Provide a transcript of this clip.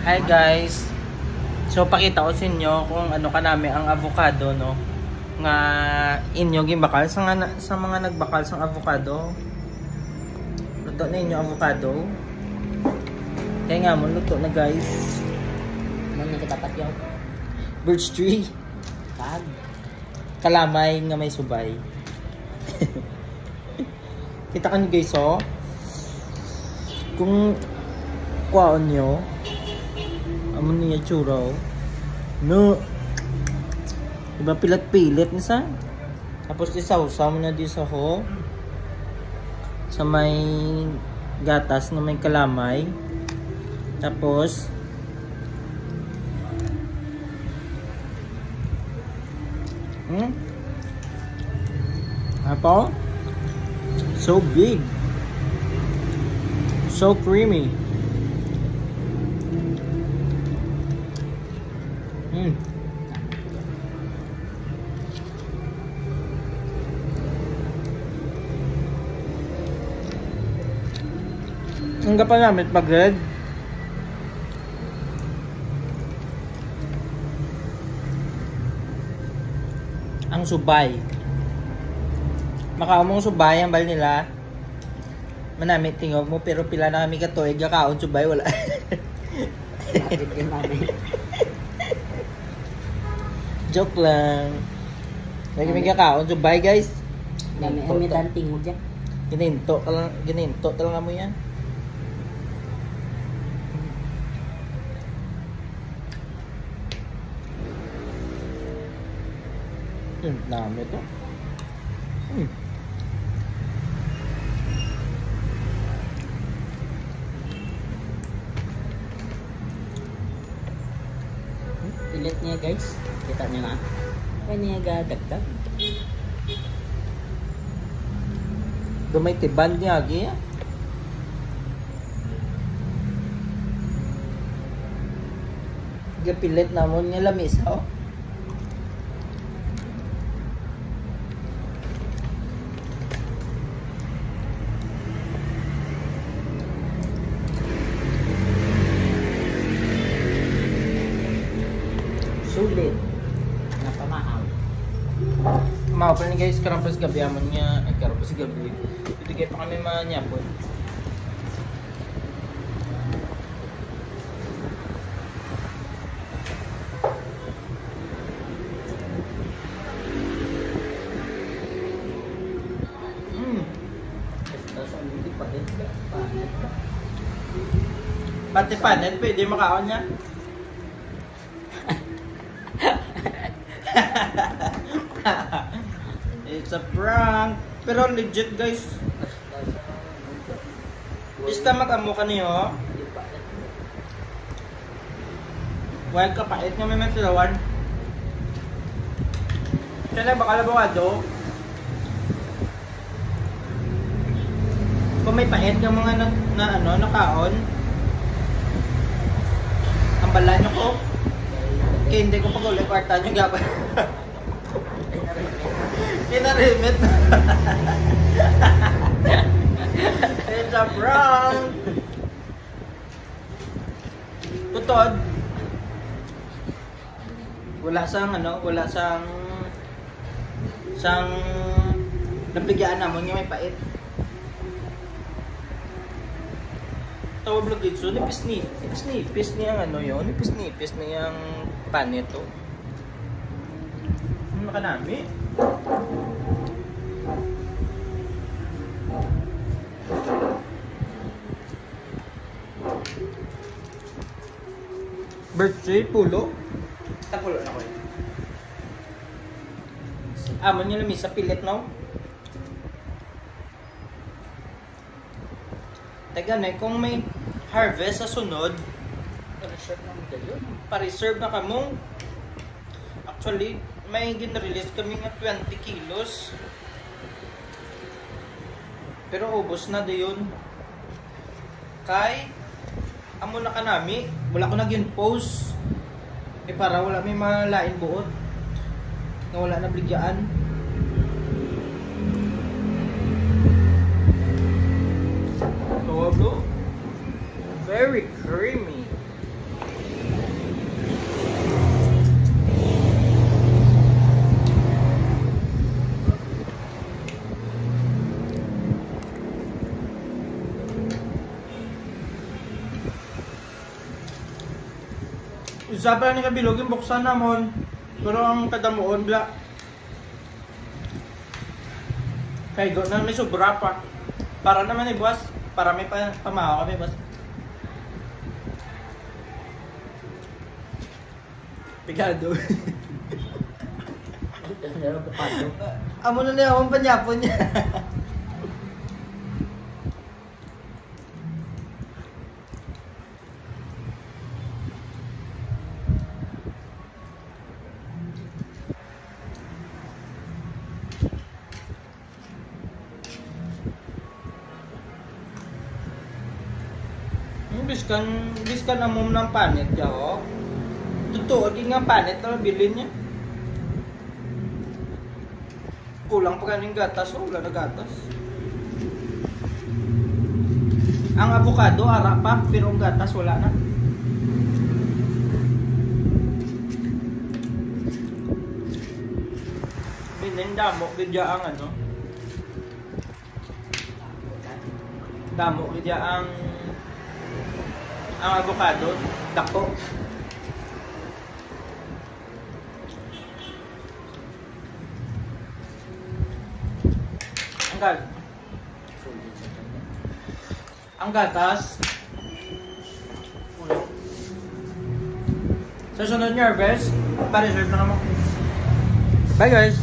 Hi guys. So pakita ko sa inyo kung ano kanami ang avocado no nga inyo gimbakal sa mga nagbakal sang avocado. Luto na inyo avocado. Kaya nga mo luto na guys. Ano na kitapat yung Birch tree. tag? Kalamay nga may subay. Kita kan guys oh. Kung kuwaon nyo amo niya churro no diba pilat-pilit nisa tapos isawsaw mo na di sa ho sa may gatas na may kalamay tapos apo so big so creamy. Ang gapa namin pag red. Ang subay. Makaamong subay ang bal nila. Manamit tingog mo pero pila na kami katuig kaon subay wala. Joke lang. Lagi may kakaon subay guys. May danting mo dyan. Gininto talaga mo yan. Dami ito. Pilit niya guys. Kita niyo na. Kaya niya gadagdag. Gamay tiban niya agi. Gapilit namon niya lamis oh. Sulit. Napamahal. Mau pa ni guys karang pas gabi amon niya ay karang pas gabi. Dito kay pa kami manyapon. Pati panet pwede makaon niya. It's a prank. Pero legit guys. Basta mag-amo ka niyo. Well, kapait nga may matilawan. Kaya baka labawado. Kung may pait ng mga nakaon. Ang bala nyo ko. Kaya hindi ko pag-uli kwarta nyo gabay. Kinarimit. It's a prank. Tutod. Wala sang nabigyan namon nga may pait. Tawa vlog dito, nipis niya ang nipis na yung panito. Ano ka namin? Birthday, pulo. Tapulo na ko yun. Amon nyo lamis sa pilit, no? Taga na, kung may harvest sa sunod, pa-reserve na kamong. Actually, may gin-release kami nga 20 kilos. Pero ubos na yun. Kay amo na kanami, wala ko na gin-post. Para wala may malain buod. Na wala na bligyan. So, very creamy. Usa pa ni kabilog yung buksan namon. Pero ang kadamuon bla. Kay go na may sobra pa. Para naman boss, para may pamahaw kami boss. Pigado. Amo na niya akong panyapon niya. Biskan amom ng panit ya oh. Totoo, agi nga panit na bilhin niya. Kulang pa kaning gatas, oh, wala na gatas. Ang avocado, ara pa, pero ang gatas wala na. Binendamo, bidya ang ano. Damo, bidya ang avocado, dako. Ang gatas. Sa sunod niyo, guys, pa-reserve na naman. Bye guys!